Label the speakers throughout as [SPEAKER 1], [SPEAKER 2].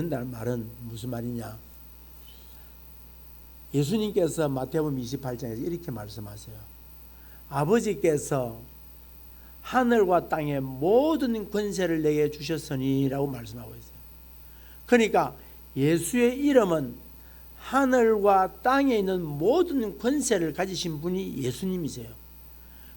[SPEAKER 1] 된다는 말은 무슨 말이냐? 예수님께서 마태복음 28장에서 이렇게 말씀하세요. 아버지께서 하늘과 땅의 모든 권세를 내게 주셨으니라고 말씀하고 있어요. 그러니까 예수의 이름은 하늘과 땅에 있는 모든 권세를 가지신 분이 예수님이세요.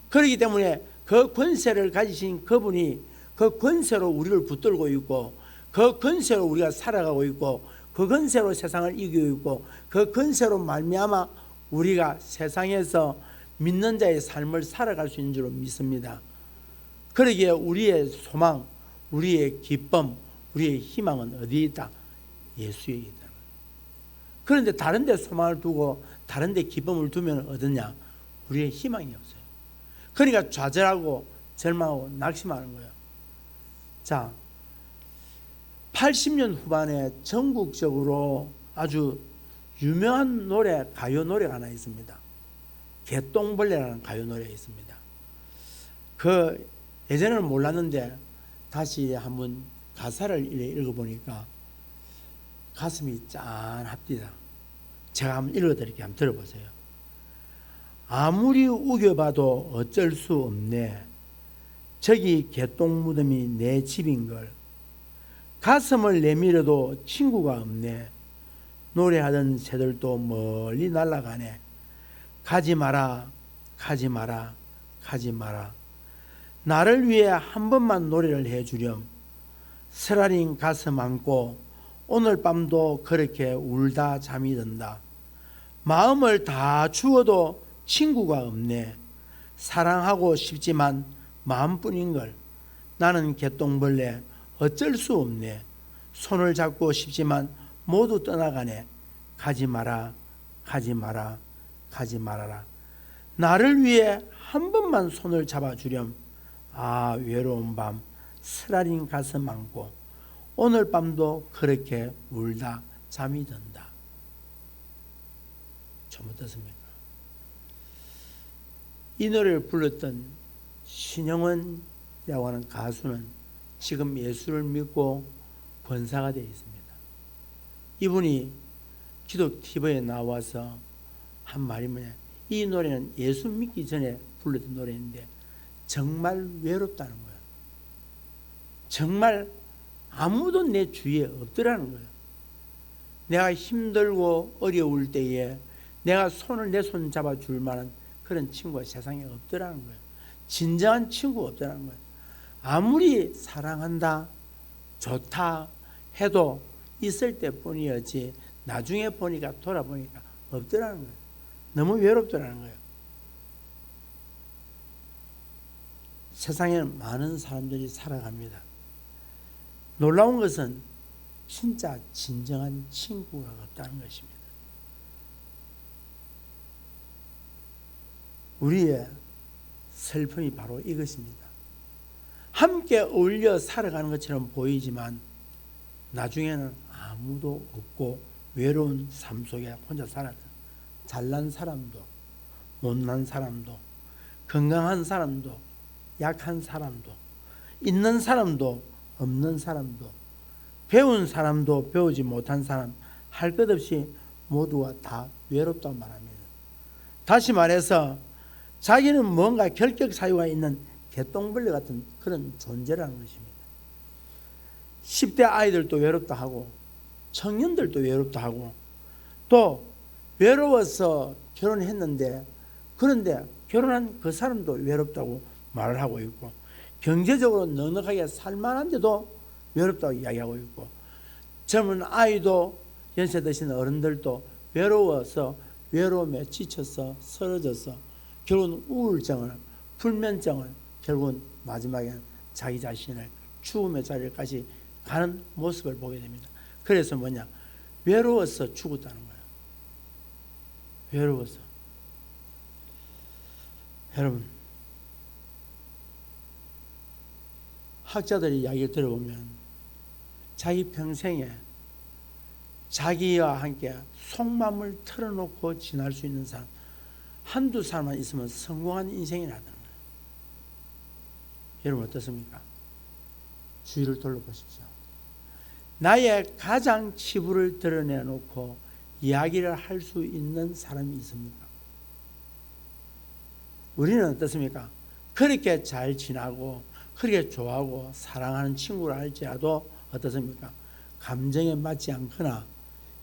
[SPEAKER 1] 그렇기 때문에 그 권세를 가지신 그분이 그 권세로 우리를 붙들고 있고, 그 권세로 우리가 살아가고 있고, 그 권세로 세상을 이기고 있고, 그 권세로 말미암아 우리가 세상에서 믿는 자의 삶을 살아갈 수 있는 줄 믿습니다. 그러기에 우리의 소망, 우리의 기쁨, 우리의 희망은 어디에 있다? 예수에 있다. 그런데 다른 데 소망을 두고 다른 데 기쁨을 두면 어떠냐? 우리의 희망이 없어요. 그러니까 좌절하고 절망하고 낙심하는 거예요. 자, 80년 후반에 전국적으로 아주 유명한 노래, 가요 노래가 하나 있습니다. 개똥벌레라는 가요 노래가 있습니다. 그 예전에는 몰랐는데 다시 한번 가사를 읽어보니까 가슴이 짠합니다. 제가 한번 읽어드릴게요. 한번 들어보세요. 아무리 우겨봐도 어쩔 수 없네. 저기 개똥 무덤이 내 집인걸. 가슴을 내밀어도 친구가 없네. 노래하던 새들도 멀리 날아가네. 가지 마라, 가지 마라, 가지 마라. 나를 위해 한 번만 노래를 해주렴. 쓰라린 가슴 안고 오늘 밤도 그렇게 울다 잠이 든다. 마음을 다 주어도 친구가 없네. 사랑하고 싶지만 마음뿐인걸. 나는 개똥벌레 어쩔 수 없네. 손을 잡고 싶지만 모두 떠나가네. 가지 마라, 가지 마라, 가지 말아라. 나를 위해 한 번만 손을 잡아주렴. 아, 외로운 밤 쓰라린 가슴 안고 오늘 밤도 그렇게 울다 잠이 든다. 좀 어떻습니까? 이 노래를 불렀던 신영원이라고 하는 가수는 지금 예수를 믿고 권사가 되어 있습니다. 이분이 기독 TV에 나와서 한 말이 뭐냐? 이 노래는 예수 믿기 전에 불렀던 노래인데 정말 외롭다는 거예요. 정말 아무도 내 주위에 없더라는 거예요. 내가 힘들고 어려울 때에 내가 내 손 잡아줄 만한 그런 친구가 세상에 없더라는 거예요. 진정한 친구가 없더라는 거예요. 아무리 사랑한다, 좋다 해도 있을 때뿐이었지 나중에 보니까 돌아보니까 없더라는 거예요. 너무 외롭더라는 거예요. 세상에는 많은 사람들이 살아갑니다. 놀라운 것은 진짜 진정한 친구가 없다는 것입니다. 우리의 슬픔이 바로 이것입니다. 함께 어울려 살아가는 것처럼 보이지만 나중에는 아무도 없고 외로운 삶 속에 혼자 살았다. 잘난 사람도 못난 사람도 건강한 사람도 약한 사람도 있는 사람도 없는 사람도 배운 사람도 배우지 못한 사람 할 것 없이 모두가 다 외롭다고 말합니다. 다시 말해서 자기는 뭔가 결격 사유가 있는 개똥벌레 같은 그런 존재라는 것입니다. 10대 아이들도 외롭다 하고 청년들도 외롭다 하고 또 외로워서 결혼했는데 그런데 결혼한 그 사람도 외롭다고 말을 하고 있고 경제적으로 넉넉하게 살만한데도 외롭다고 이야기하고 있고 젊은 아이도 연세 드신 어른들도 외로워서 외로움에 지쳐서 쓰러져서 결국은 우울증을 불면증을 결국은 마지막에는 자기 자신을 죽음의 자리까지 가는 모습을 보게 됩니다. 그래서 뭐냐? 외로워서 죽었다는 거예요. 외로워서. 여러분, 학자들의 이야기를 들어보면 자기 평생에 자기와 함께 속마음을 털어놓고 지날 수 있는 사람 한두 사람만 있으면 성공한 인생이라는 거예요. 여러분 어떻습니까? 주위를 돌아보십시오. 나의 가장 치부를 드러내놓고 이야기를 할 수 있는 사람이 있습니까? 우리는 어떻습니까? 그렇게 잘 지나고 그렇게 좋아하고 사랑하는 친구를 할지라도 어떻습니까? 감정에 맞지 않거나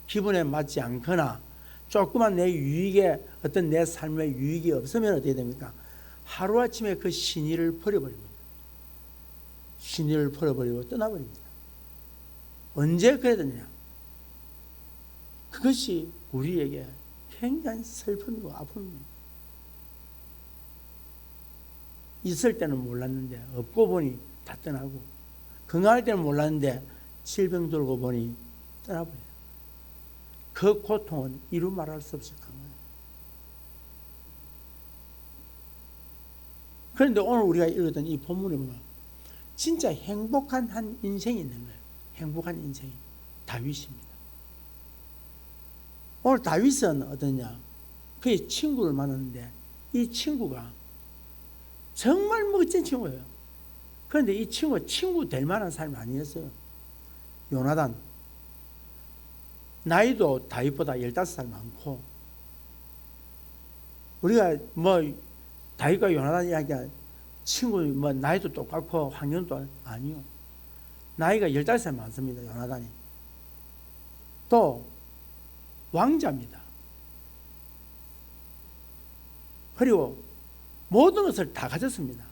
[SPEAKER 1] 기분에 맞지 않거나 조그만 내 유익에 어떤 내 삶의 유익이 없으면 어떻게 됩니까? 하루아침에 그 신의를 버려버립니다. 신의를 버려버리고 떠나버립니다. 언제 그래야 되느냐? 그것이 우리에게 굉장히 슬픔이고 아픔입니다. 있을 때는 몰랐는데 없고 보니 다 떠나고, 건강할 때는 몰랐는데 질병 들고 보니 떠나버려요. 그 고통은 이루 말할 수 없이 큰 거예요. 그런데 오늘 우리가 읽었던 이 본문에 보면 진짜 행복한 한 인생이 있는 거예요. 행복한 인생이 다윗입니다. 오늘 다윗은 어떠냐? 그의 친구를 만났는데 이 친구가 정말 멋진 친구예요. 그런데 이 친구가 친구 될 만한 사람이 아니었어요. 요나단, 나이도 다윗보다 15살 많고, 우리가 다윗과 요나단 이야기가 친구 나이도 똑같고 환경도 아니요. 나이가 15살 많습니다. 요나단이. 또 왕자입니다. 그리고 모든 것을 다 가졌습니다.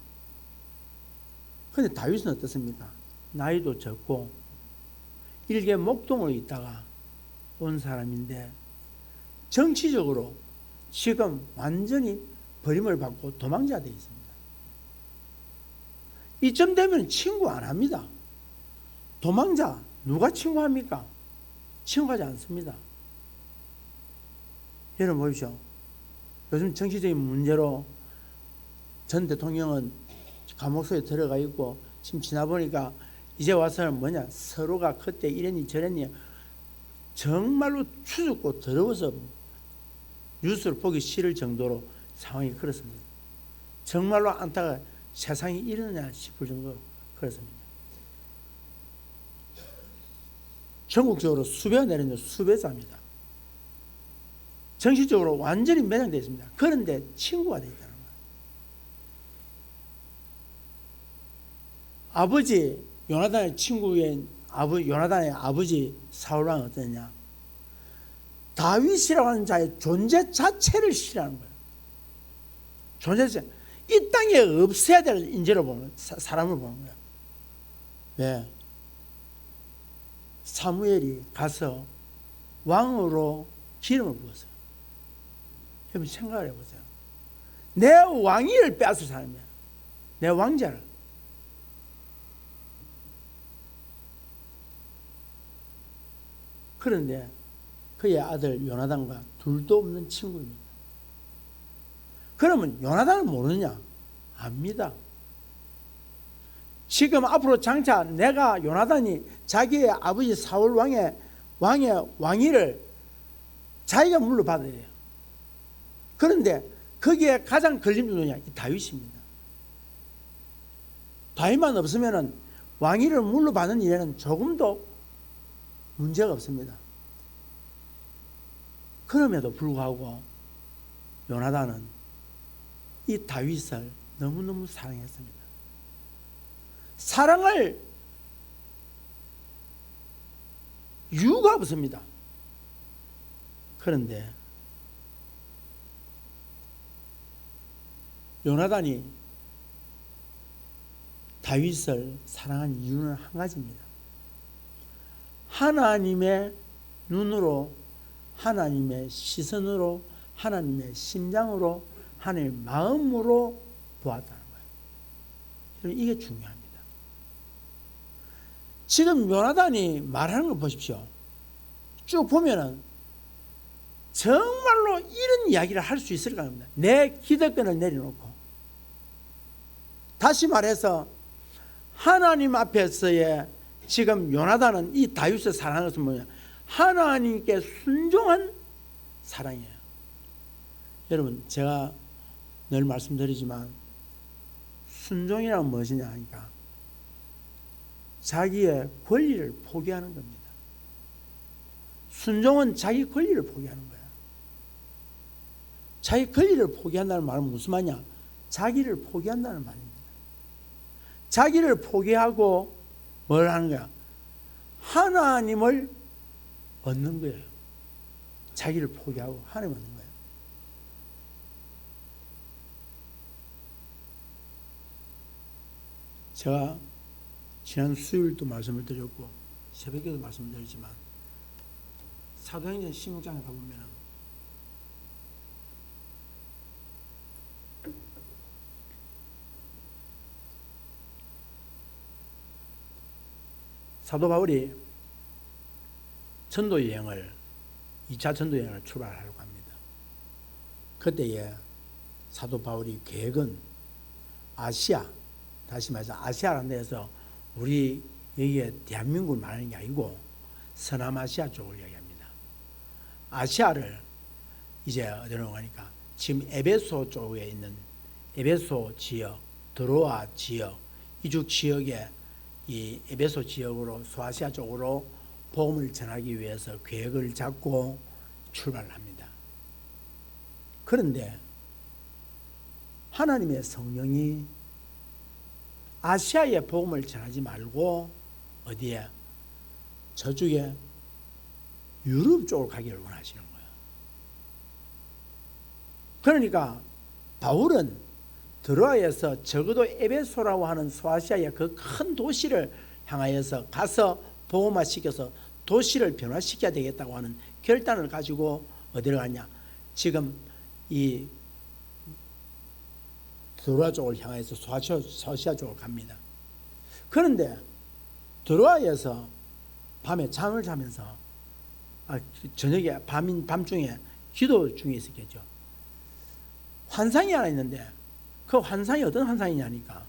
[SPEAKER 1] 그런데 다윗은 어떻습니까? 나이도 적고 일개 목동으로 있다가 온 사람인데 정치적으로 지금 완전히 버림을 받고 도망자가 되어 있습니다. 이쯤 되면 친구 안 합니다. 도망자 누가 친구합니까? 친구하지 않습니다. 여러분 보십시오. 요즘 정치적인 문제로 전 대통령은 감옥 속에 들어가 있고, 지금 지나보니까 이제 와서는 뭐냐, 서로가 그때 이랬니 저랬니 정말로 추잡고 더러워서 뉴스를 보기 싫을 정도로 상황이 그렇습니다. 정말로 안타가 세상이 이러냐 싶을 정도로 그렇습니다. 전국적으로 수배가 내렸는데 수배자입니다. 정신적으로 완전히 매장되어 있습니다. 그런데 친구가 되어 있다는 거예요. 아버지 요나단의 친구인 요나단의 아버지 사울왕은 어떠냐? 다윗이라고 하는 자의 존재 자체를 싫어하는 거예요. 존재 자체. 이 땅에 없어야 될 인재로 보는, 사람을 보는 거예요. 왜? 사무엘이 가서 왕으로 기름을 부었어요. 여러분 생각을 해보세요. 내 왕위를 빼앗을 사람이야. 내 왕자를. 그런데 그의 아들 요나단과 둘도 없는 친구입니다. 그러면 요나단을 모르느냐? 압니다. 지금 앞으로 장차 내가 요나단이 자기의 아버지 사울 왕의 왕위를 자기가 물러받아야 돼요. 그런데 거기에 가장 걸림돌이 누구냐? 이 다윗입니다. 다윗만 없으면 왕위를 물러받는 일에는 조금도 문제가 없습니다. 그럼에도 불구하고 요나단은 이 다윗을 너무너무 사랑했습니다. 사랑할 이유가 없습니다. 그런데 요나단이 다윗을 사랑한 이유는 한 가지입니다. 하나님의 눈으로, 하나님의 시선으로, 하나님의 심장으로, 하나님의 마음으로 보았다는 거예요. 이게 중요합니다. 지금 요나단이 말하는 걸 보십시오. 쭉 보면은 정말로 이런 이야기를 할 수 있을까 합니다. 내 기득권을 내려놓고, 다시 말해서 하나님 앞에서의 지금 요나단은 이 다윗을 사랑하는 것은 뭐냐? 하나님께 순종한 사랑이에요. 여러분 제가 늘 말씀드리지만 순종이란 무엇이냐 하니까 자기의 권리를 포기하는 겁니다. 순종은 자기 권리를 포기하는 거야. 자기 권리를 포기한다는 말은 무슨 말이냐? 자기를 포기한다는 말입니다. 자기를 포기하고 뭘 하는 거야? 하나님을 얻는 거예요. 자기를 포기하고 하나님을 얻는 거예요. 제가 지난 수요일도 말씀을 드렸고 새벽에도 말씀을 드렸지만 사도행전 16장에 가보면 사도 바울이 전도 여행을 2차 전도 여행을 출발하려고 합니다. 그때에 사도 바울이 계획은 아시아, 다시 말해서 아시아라는 데서 우리 여기에 대한민국을 말하는 게 아니고 서남아시아 쪽을 이야기합니다. 아시아를 이제 어디로 가니까 지금 에베소 쪽에 있는 에베소 지역, 드로아 지역, 이쪽 지역에 이 에베소 지역으로 소아시아 쪽으로 복음을 전하기 위해서 계획을 잡고 출발을 합니다. 그런데 하나님의 성령이 아시아에 복음을 전하지 말고 어디에? 저쪽에 유럽 쪽으로 가기를 원하시는 거예요. 그러니까 바울은 드로아에서 적어도 에베소라고 하는 소아시아의 그 큰 도시를 향하여서 가서 복음화 시켜서 도시를 변화시켜야 되겠다고 하는 결단을 가지고 어디를 가냐? 지금 이 드로아 쪽을 향해서 소아시아 쪽으로 갑니다. 그런데 드로아에서 밤에 잠을 자면서 저녁에 밤중에 기도 중에 있었겠죠. 환상이 하나 있는데 그 환상이 어떤 환상이냐니까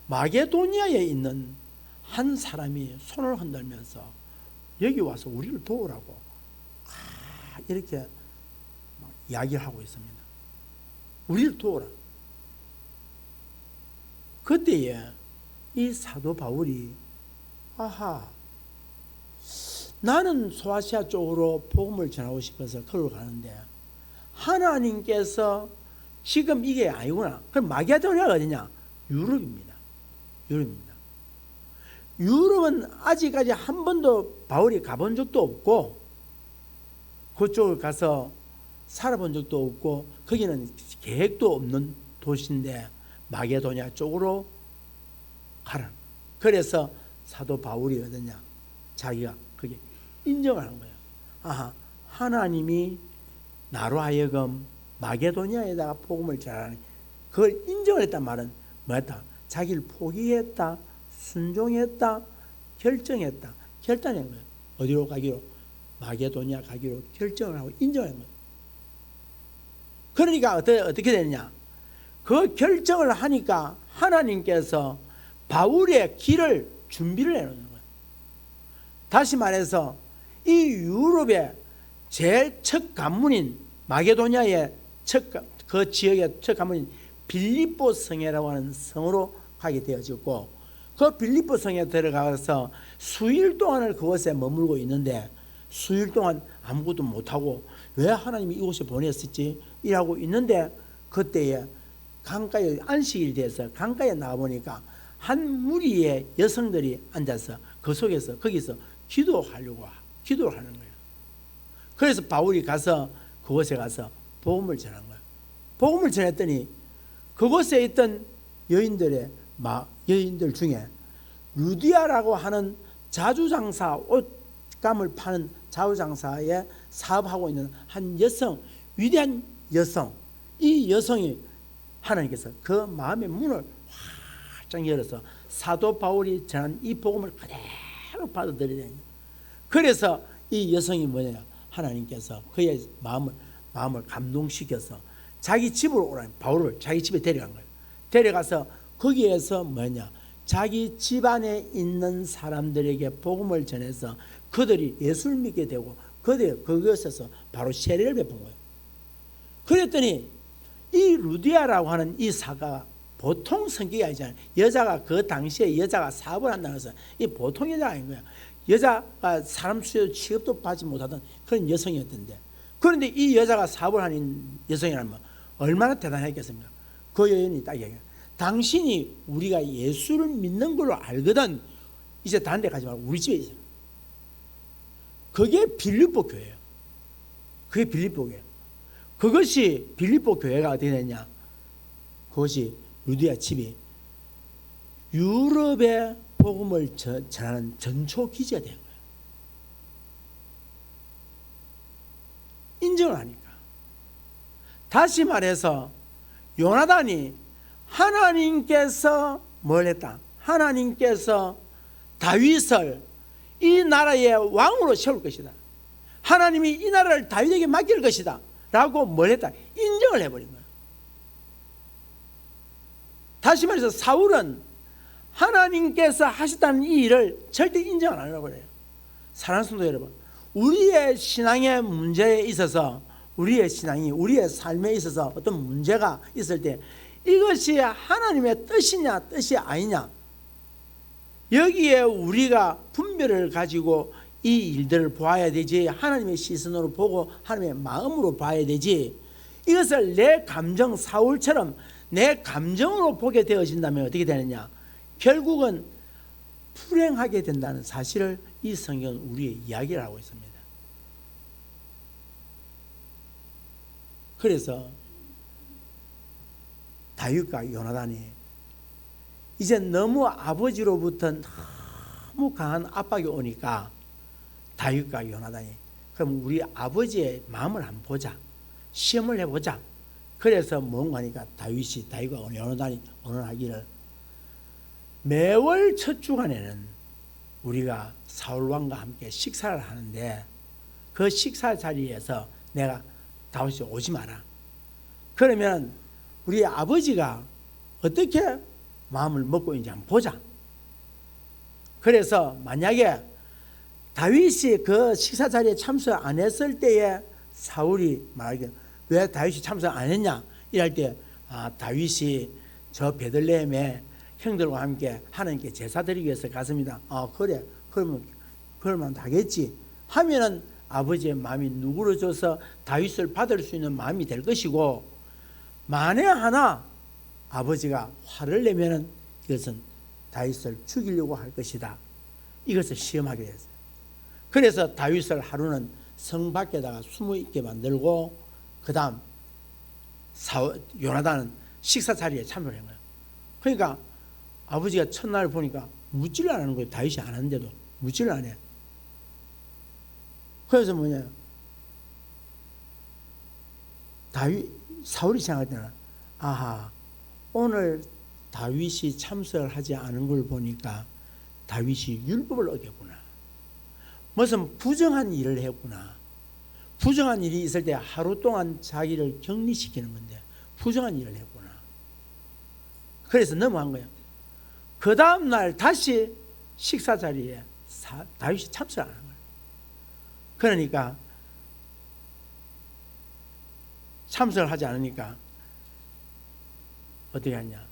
[SPEAKER 1] 마게도니아에 있는 한 사람이 손을 흔들면서 여기 와서 우리를 도우라고 이렇게 이야기를 하고 있습니다. 우리를 도우라. 그때에 이 사도 바울이 나는 소아시아 쪽으로 복음을 전하고 싶어서 그걸 가는데 하나님께서 지금 이게 아니구나. 그럼 마게도니아가 어디냐? 유럽입니다. 유럽은 아직까지 한 번도 바울이 가본 적도 없고 그쪽을 가서 살아본 적도 없고 거기는 계획도 없는 도시인데 마게도니아 쪽으로 가라. 그래서 사도 바울이 어디냐? 자기가 그게 인정을 한 거예요. 하나님이 나로 하여금 마게도니아에다가 복음을 전하는 그걸 인정을 했단 말은 뭐였다? 자기를 포기했다, 순종했다, 결정했다, 결단한 거예요. 어디로 가기로? 마게도니아 가기로 결정을 하고 인정한 거예요. 그러니까 어떻게 되느냐? 그 결정을 하니까 하나님께서 바울의 길을 준비를 해놓는 거예요. 다시 말해서 이 유럽의 제일 첫 관문인 마게도니아의 그 지역의 첫 관문인 빌립보 성이라고 하는 성으로 가게 되어졌고 그 빌립보 성에 들어가서 수일 동안을 그곳에 머물고 있는데 수일 동안 아무것도 못하고 왜 하나님이 이곳에 보냈었지? 이러고 있는데 그때에 강가에 안식일이 돼서 강가에 나와보니까 한 무리의 여성들이 앉아서 그 속에서 거기서 기도를 하는 거예요. 그래서 바울이 가서 그곳에 가서 복음을 전한 거예요. 복음을 전했더니 그곳에 있던 여인들 중에 루디아라고 하는 자주장사 옷감을 파는 자주장사에 사업하고 있는 한 여성, 위대한 여성, 이 여성이 하나님께서 그 마음의 문을 활짝 열어서 사도 바울이 전한 이 복음을 그대로 받아들이는 거예요. 그래서 이 여성이 뭐냐? 하나님께서 그의 마음을 감동시켜서 자기 집으로 오라는 바울을 자기 집에 데려간 거예요. 데려가서 거기에서 뭐냐? 자기 집안에 있는 사람들에게 복음을 전해서 그들이 예수를 믿게 되고 그것에서 바로 세례를 베푼 거예요. 그랬더니 이 루디아라고 하는 이 사가 보통 성격이 아니잖아요. 여자가 그 당시에 여자가 사업을 한다는 것은 이 보통 여자가 아닌 거야. 여자가 사람 수요 취급도 받지 못하던 그런 여성이었던데, 그런데 이 여자가 사업을 하는 여성이라면 얼마나 대단했겠습니까? 그 여인이 딱 얘기해요. 당신이 우리가 예수를 믿는 걸로 알거든 이제 다른 데 가지 말고 우리 집에 있어라. 그게 빌립보 교회예요. 그게 빌립보 교회. 그것이 빌립보 교회가 어떻게 됐냐? 그것이 루디아 집이 유럽의 복음을 전하는 전초 기지가 된 거예요. 인정을 하니까. 다시 말해서 요나단이 하나님께서 뭘 했다? 하나님께서 다윗을 이 나라의 왕으로 세울 것이다. 하나님이 이 나라를 다윗에게 맡길 것이다. 라고 뭘 했다? 인정을 해버린 거예요. 다시 말해서 사울은 하나님께서 하셨다는 이 일을 절대 인정 안 하려고 그래요. 사랑하는 성도 여러분, 우리의 신앙의 문제에 있어서, 우리의 신앙이 우리의 삶에 있어서 어떤 문제가 있을 때 이것이 하나님의 뜻이냐 뜻이 아니냐, 여기에 우리가 분별을 가지고 이 일들을 보아야 되지, 하나님의 시선으로 보고 하나님의 마음으로 봐야 되지, 이것을 내 감정, 사울처럼 내 감정으로 보게 되어진다면 어떻게 되느냐? 결국은 불행하게 된다는 사실을 이 성경은 우리의 이야기를 하고 있습니다. 그래서 다윗과 요나단이 이제 너무 아버지로부터 너무 강한 압박이 오니까 다윗과 요나단이 그럼 우리 아버지의 마음을 한번 보자, 시험을 해보자. 그래서 뭔가 하니까 다윗과 요나단이 오늘 하기를, 매월 첫 주간에는 우리가 사울왕과 함께 식사를 하는데 그 식사 자리에서 내가 다윗이 오지 마라. 그러면 우리 아버지가 어떻게 마음을 먹고 있는지 한번 보자. 그래서 만약에 다윗이 그 식사 자리에 참석 안 했을 때에 사울이 말하기를 왜 다윗이 참석 안 했냐 이럴 때, 다윗이 저 베들레헴에 형들과 함께 하나님께 제사 드리기 위해서 갔습니다. 그래, 그러면 하겠지 하면은 아버지의 마음이 누그러져서 다윗을 받을 수 있는 마음이 될 것이고, 만에 하나 아버지가 화를 내면은 이것은 다윗을 죽이려고 할 것이다. 이것을 시험하게 됐어요. 그래서 다윗을 하루는 성 밖에다가 숨어 있게 만들고, 그 다음 요나단은 식사 자리에 참여를 한 거예요. 그러니까 아버지가 첫날 보니까 묻지를 안 하는 거예요. 다윗이 안 하는데도 묻지를 안 해요. 그래서 뭐냐, 사울이 생각할 때는 아하, 오늘 다윗이 참석을 하지 않은 걸 보니까 다윗이 율법을 어겼구나. 무슨 부정한 일을 했구나. 부정한 일이 있을 때 하루 동안 자기를 격리시키는 건데 부정한 일을 했구나. 그래서 넘어간 거예요. 그 다음날 다시 식사 자리에 다윗이 참석 안 한 거예요. 그러니까 참석을 하지 않으니까 어떻게 하냐?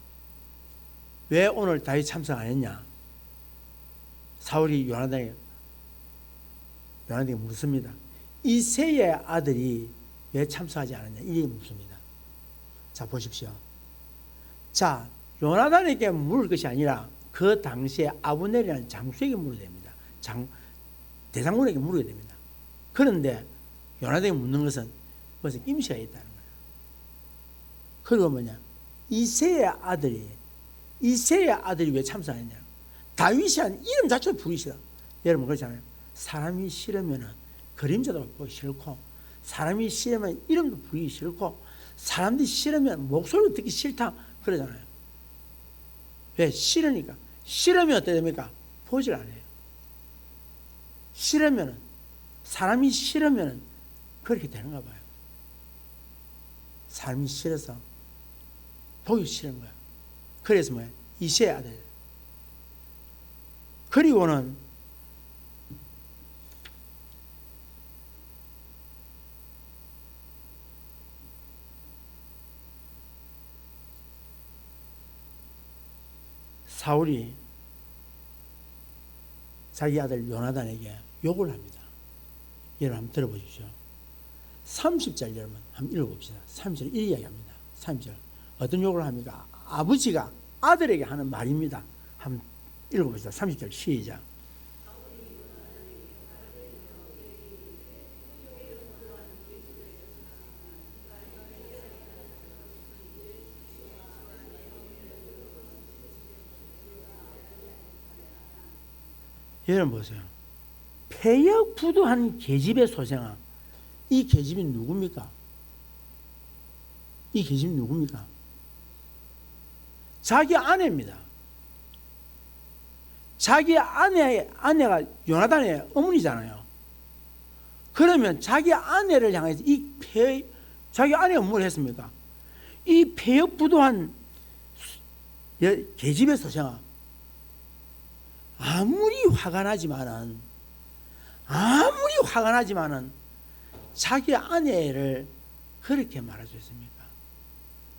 [SPEAKER 1] 왜 오늘 다윗 참석 안 했냐? 사울이 요나단에게 묻습니다. 이새의 아들이 왜 참석하지 않았냐? 이게 묻습니다. 자, 보십시오. 자, 요나단에게 물을 것이 아니라 그 당시에 아브넬이라는 장수에게 물어야 됩니다. 대장군에게 물어야 됩니다. 그런데 요나단에게 묻는 것은 무슨 임시가 있다는 거예요. 그리고 뭐냐? 이새의 아들이 왜 참석했냐? 다윗이 한 이름 자체도 부르기 싫어. 여러분 그렇잖아요. 사람이 싫으면은 그림자도 보기 싫고, 사람이 싫으면 이름도 부르기 싫고, 사람들이 싫으면 목소리도 듣기 싫다 그러잖아요. 왜? 싫으니까. 싫으면 어떻게 됩니까? 보질 않아요. 싫으면은, 사람이 싫으면은 그렇게 되는가 봐요. 사람이 싫어서 보기 싫은 거야. 그래서 뭐야? 이새의 아들. 그리고는 사울이 자기 아들 요나단에게 욕을 합니다. 여러분 한번 들어보십시오. 30절 여러분 한번 읽어봅시다. 30절 이 이야기합니다. 30절 어떤 욕을 합니까? 아버지가 아들에게 하는 말입니다. 한번 읽어봅시다. 30절 시작. 여러분 보세요. 폐역부도한 계집의 소생아. 이 계집이 누굽니까? 이 계집이 누굽니까? 자기 아내입니다. 자기 아내가 요나단의 어머니잖아요. 그러면 자기 아내를 향해서 자기 아내가 뭘 했습니까? 이 폐역부도한 계집의 소생아. 아무리 화가 나지만은 자기 아내를 그렇게 말할 수 있습니까?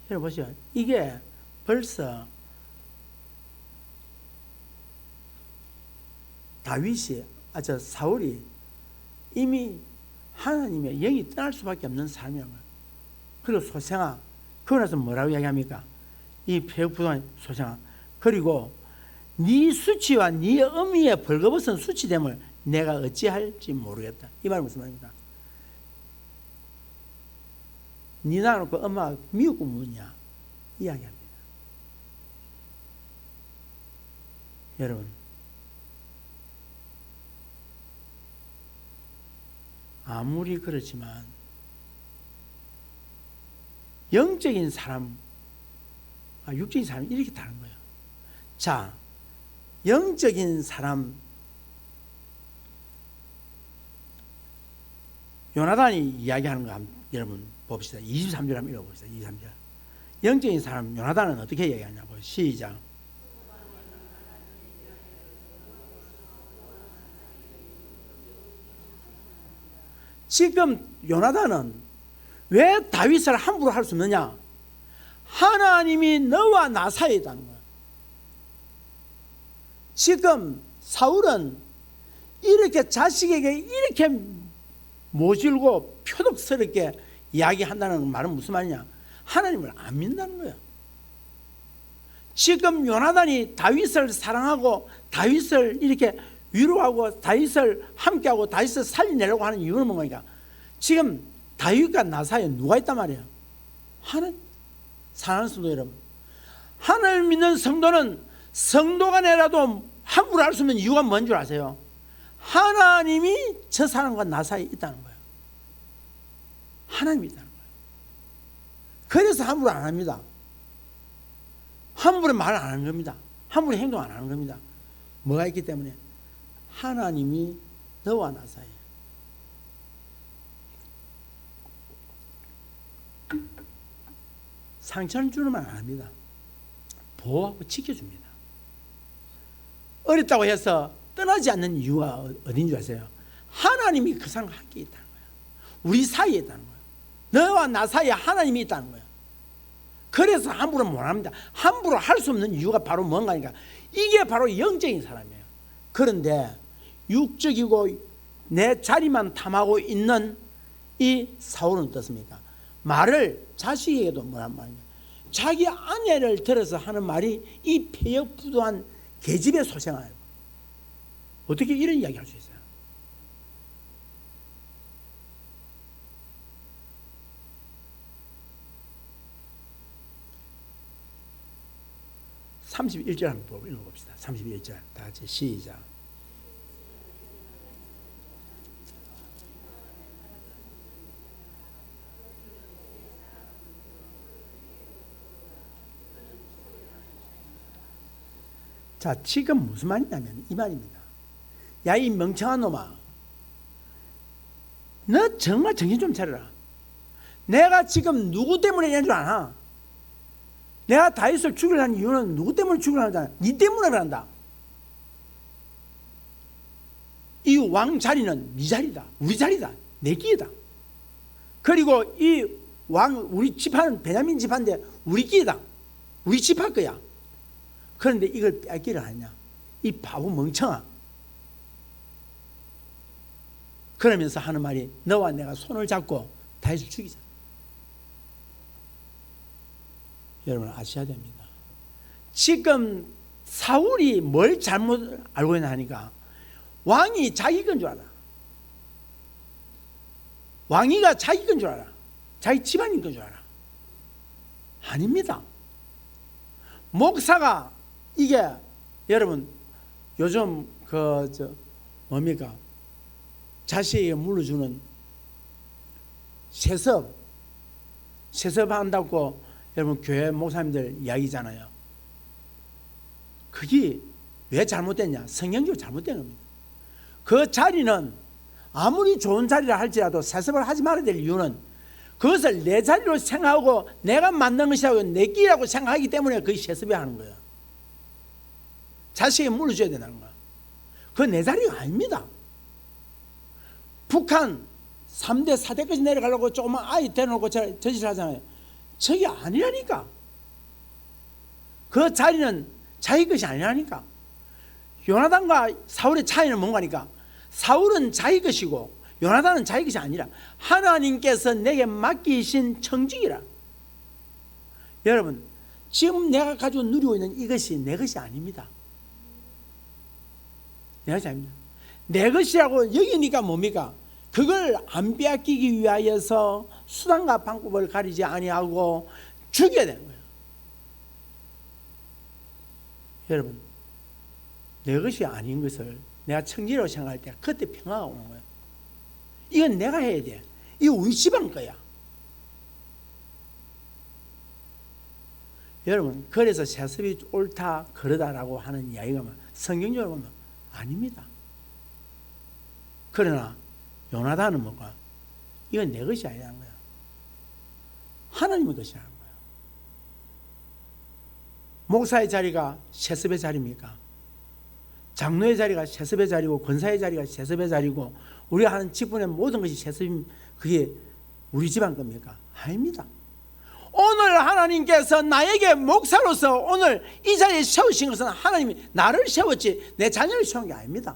[SPEAKER 1] 여러분 보시죠. 이게 벌써 사울이 이미 하나님의 영이 떠날 수밖에 없는 사람이라는 거예요. 그리고 소생아, 그러고 나서 뭐라고 이야기합니까? 이 폐역부도한 소생아. 그리고 네 수치와 네 어미의 벌거벗은 수치됨을 내가 어찌할지 모르겠다. 이 말은 무슨 말입니까? 네 낳아놓고 엄마가 미웠고 묻냐? 이야기합니다. 여러분, 아무리 그렇지만 영적인 사람, 육적인 사람이 이렇게 다른 거예요. 자, 영적인 사람, 요나단이 이야기하는 거 여러분 봅시다. 23절 한번 읽어봅시다. 23절. 영적인 사람 요나단은 어떻게 이야기하냐고. 시작. 지금 요나단은 왜 다윗을 함부로 할 수 없느냐? 하나님이 너와 나 사이에 있다는 거야. 지금 사울은 이렇게 자식에게 이렇게 모질고 표독스럽게 이야기한다는 말은 무슨 말이냐? 하나님을 안 믿는다는 거야. 지금 요나단이 다윗을 사랑하고 다윗을 이렇게 위로하고 다윗을 함께하고 다윗을 살려내려고 하는 이유는 뭔가? 지금 다윗과 나 사이에 누가 있단 말이에요? 하나님. 사랑하는 성도 여러분, 하나님을 믿는 성도는 성도가 아니라도 함부로 할 수 없는 이유가 뭔 줄 아세요? 하나님이 저 사람과 나 사이에 있다는 거예요. 하나님이 있다는 거예요. 그래서 함부로 안 합니다. 함부로 말 안 하는 겁니다. 함부로 행동 안 하는 겁니다. 뭐가 있기 때문에? 하나님이 너와 나 사이에. 상처를 주는만 안 합니다. 보호하고 지켜줍니다. 어렵다고 해서 떠나지 않는 이유가 어딘 줄 아세요? 하나님이 그 사람과 함께 있다는 거예요. 우리 사이에 있다는 거예요. 너와 나 사이에 하나님이 있다는 거예요. 그래서 함부로 못 합니다. 함부로 할 수 없는 이유가 바로 뭔가 하니까 이게 바로 영적인 사람이에요. 그런데 육적이고 내 자리만 탐하고 있는 이 사울은 어떻습니까? 말을 자식에게도 뭐란 말인가? 자기 아내를 들어서 하는 말이 이 폐역부도한 계집의 소생아예요. 어떻게 이런 이야기 할 수 있어요? (31절) 한번 읽어봅시다. 31절 다 같이 시작. 자, 지금 무슨 말이냐면 이 말입니다. 야, 이 멍청한 놈아, 너 정말 정신 좀 차려라. 내가 지금 누구 때문에 이런 줄 아나? 내가 다윗을 죽이려는 이유는 누구 때문에 죽이려는 줄 아나? 네 때문에 그런다. 이 왕 자리는 네 자리다. 우리 자리다. 내 끼다. 그리고 이 왕, 우리 집안은 베냐민 집안인데 우리 끼다. 우리 집할 거야. 그런데 이걸 뺏기를 하냐? 이 바보 멍청아. 그러면서 하는 말이 너와 내가 손을 잡고 다윗을 죽이자. 여러분 아셔야 됩니다. 지금 사울이 뭘 잘못 알고 있나 하니까 왕이 자기 건 줄 알아. 왕위가 자기 건 줄 알아. 자기 집안인 건 줄 알아. 아닙니다. 목사가 이게 여러분 요즘 뭡니까? 자식에게 물려주는 세습한다고 여러분 교회 목사님들 이야기잖아요. 그게 왜 잘못됐냐? 성경적으로 잘못된 겁니다. 그 자리는 아무리 좋은 자리라 할지라도 세습을 하지 말아야 될 이유는 그것을 내 자리로 생각하고 내가 만든 것이라고 내 끼라고 생각하기 때문에 그게 세습이 하는 거예요. 자식에게 물려줘야 된다는 거야. 그건 내 자리가 아닙니다. 북한 3대, 4대까지 내려가려고 조그만 아이 대놓고 저짓을 하잖아요. 저게 아니라니까. 그 자리는 자기 것이 아니라니까. 요나단과 사울의 차이는 뭔가니까 사울은 자기 것이고 요나단은 자기 것이 아니라 하나님께서 내게 맡기신 청직이라. 여러분 지금 내가 가지고 누리고 있는 이것이 내 것이 아닙니다. 내 것이 아닙니다. 내 것이라고 여기니까 뭡니까? 그걸 안 빼앗기기 위하여서 수단과 방법을 가리지 아니하고 죽여야 되는 거예요. 여러분 내 것이 아닌 것을 내가 청지라고 생각할 때 그때 평화가 오는 거예요. 이건 내가 해야 돼. 이거 우리 집안 거야. 여러분 그래서 세습이 옳다 그러다라고 하는 이야기가 성경적으로 보면 아닙니다. 그러나 요나단은 뭔가 이건 내 것이 아니라는 거야. 하나님의 것이라는 거야. 목사의 자리가 세습의 자리입니까? 장로의 자리가 세습의 자리고 권사의 자리가 세습의 자리고 우리가 하는 직분의 모든 것이 세습이 그게 우리 집안 겁니까? 아닙니다. 오늘 하나님께서 나에게 목사로서 오늘 이 자리에 세우신 것은 하나님이 나를 세웠지 내 자녀를 세운 게 아닙니다.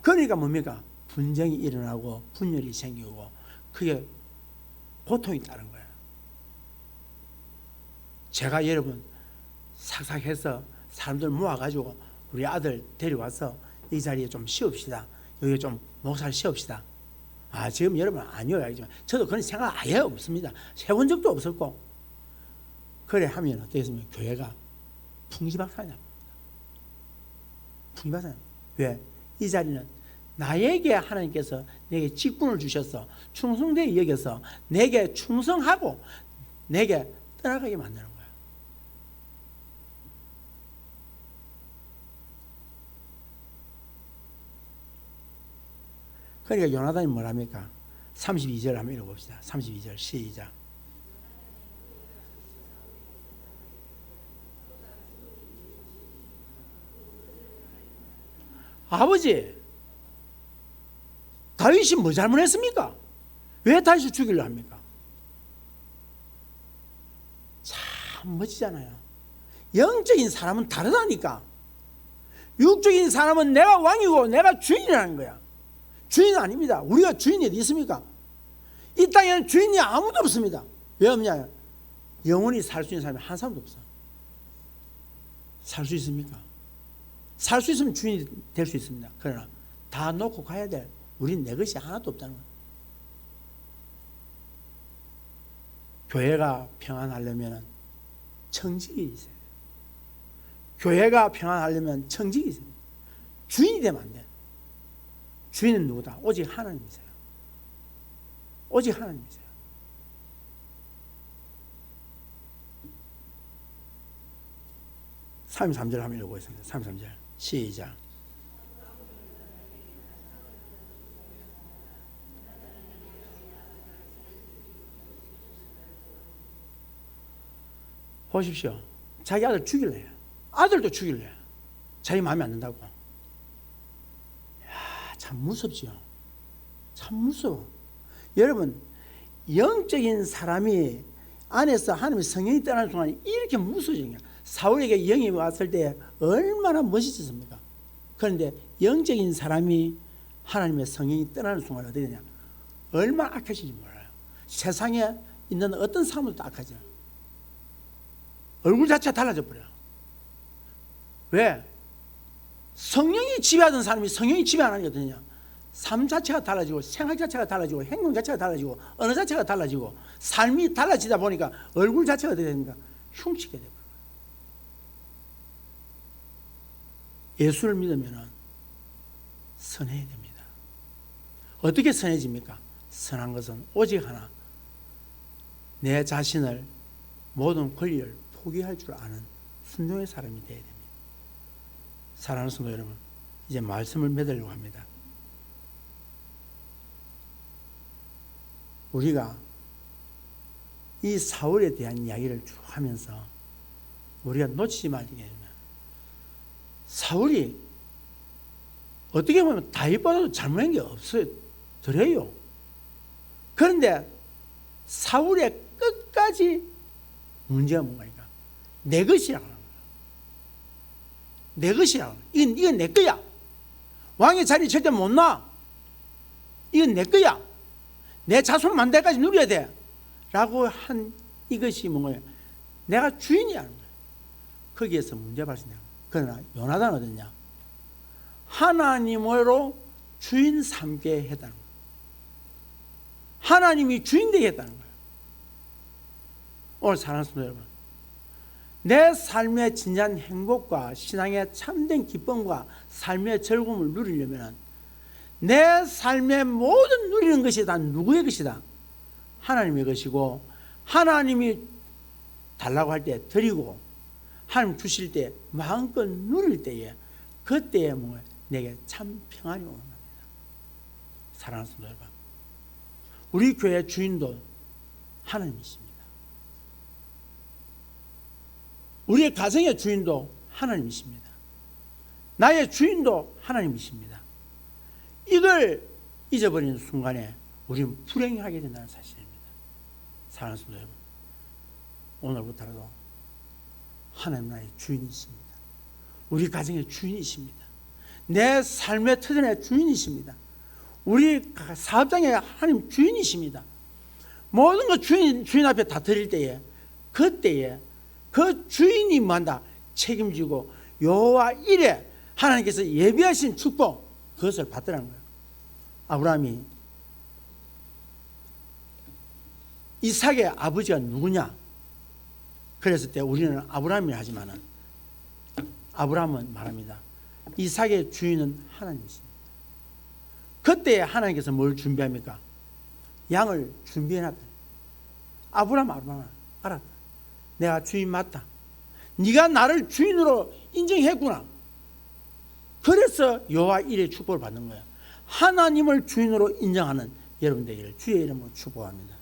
[SPEAKER 1] 그러니까 뭡니까? 분쟁이 일어나고 분열이 생기고 그게 고통이 따른 거예요. 제가 여러분 삭삭해서 사람들 모아가지고 우리 아들 데려와서 이 자리에 좀 쉬읍시다. 여기 좀 목사를 쉬읍시다. 지금 여러분 아니요 알지만 저도 그런 생각 아예 없습니다. 해본 적도 없었고 그래 하면 어떻겠습니까? 교회가 풍지박산이 납니다. 풍지박산. 왜? 이 자리는 나에게 하나님께서 내게 직분을 주셔서 충성되게 여겨서 내게 충성하고 내게 떠나가게 만드는 거야. 그러니까 요나단이 뭐랍니까? 32절 한번 읽어봅시다. 32절 시작. 아버지, 다윗이 뭐 잘못했습니까? 왜 다윗을 죽이려 합니까? 참 멋지잖아요. 영적인 사람은 다르다니까. 육적인 사람은 내가 왕이고 내가 주인이라는 거야. 주인은 아닙니다. 우리가 주인이 어디 있습니까? 이 땅에는 주인이 아무도 없습니다. 왜 없냐? 영원히 살 수 있는 사람이 한 사람도 없어. 살 수 있습니까? 살 수 있으면 주인이 될 수 있습니다. 그러나 다 놓고 가야 돼. 우리는 내 것이 하나도 없다는 거예요. 교회가 평안하려면 청직이 있어요. 교회가 평안하려면 청직이 있어요. 주인이 되면 안 돼. 주인은 누구다? 오직 하나님이세요. 오직 하나님이세요. (33절) 한번 읽어보겠습니다. 33절 시작. 보십시오. 자기 아들 죽일래. 아들도 죽일래. 자기 마음에 안 든다고. 참 무섭지요. 참 무서워. 여러분 영적인 사람이 안에서 하나님의 성령이 떠나는 순간 이렇게 무서워지는 거예요. 사울에게 영이 왔을 때 얼마나 멋있었습니까? 그런데 영적인 사람이 하나님의 성령이 떠나는 순간 어떻게 되냐? 얼마나 악해질지 몰라요. 세상에 있는 어떤 사람도 악하죠. 얼굴 자체가 달라져 버려요. 왜? 성령이 지배하던 사람이 성령이 지배 안 하니까 어떠냐? 삶 자체가 달라지고 생활 자체가 달라지고 행동 자체가 달라지고 언어 자체가 달라지고 삶이 달라지다 보니까 얼굴 자체가 어떻게 됩니까? 흉측게 되버려요. 예수를 믿으면 선해야 됩니다. 어떻게 선해집니까? 선한 것은 오직 하나, 내 자신을 모든 권리를 포기할 줄 아는 순종의 사람이 되어야 됩니다. 사랑하는 성도 여러분, 이제 말씀을 맺으려고 합니다. 우리가 이 사울에 대한 이야기를 쭉 하면서 우리가 놓치지 말게 되면, 사울이 어떻게 보면 다윗보다도 잘못한 게 없어요. 덜해요. 그런데 사울의 끝까지 문제가 뭔가니까 내 것이라고 하는 거야. 내 것이라고. 이건 내 거야. 왕의 자리 절대 못 놔. 이건 내 거야. 내 자손 만대까지 누려야 돼. 라고 한 이것이 뭔가요? 내가 주인이라는 거예요. 거기에서 문제 발생해요. 그러나 요나단은 어딨냐? 하나님으로 주인 삼게 했다는 거예요. 하나님이 주인 되게 했다는 거예요. 오늘 사랑하는 성도 여러분, 내 삶의 진정한 행복과 신앙의 참된 기쁨과 삶의 즐거움을 누리려면 내 삶의 모든 누리는 것이 다 누구의 것이다? 하나님의 것이고, 하나님이 달라고 할 때 드리고 하나님 주실 때 마음껏 누릴 때에 그때에 뭐예요? 내게 참 평안이 오는 겁니다. 사랑하는 성도 여러분, 우리 교회 주인도 하나님이십니다. 우리의 가정의 주인도 하나님이십니다. 나의 주인도 하나님이십니다. 이걸 잊어버리는 순간에 우리는 불행하게 된다는 사실입니다. 사랑하는 성도 여러분, 오늘부터라도 하나님 나의 주인이십니다. 우리 가정의 주인이십니다. 내 삶의 터전의 주인이십니다. 우리 사업장의 하나님 주인이십니다. 모든 것 주인 앞에 다 드릴 때에 그때에 그 주인이 만다 책임지고 여호와 일에 하나님께서 예비하신 축복 그것을 받더라는 거예요. 아브라함이 이삭의 아버지가 누구냐? 그랬을 때 우리는 아브라함이라 하지만은 아브라함은 말합니다. 이삭의 주인은 하나님이십니다. 그때 하나님께서 뭘 준비합니까? 양을 준비해놨다. 아브라함 알았다. 내가 주인 맞다. 네가 나를 주인으로 인정했구나. 그래서 여호와 일의 축복을 받는 거예요. 하나님을 주인으로 인정하는 여러분 되기를 주의 이름으로 축복합니다.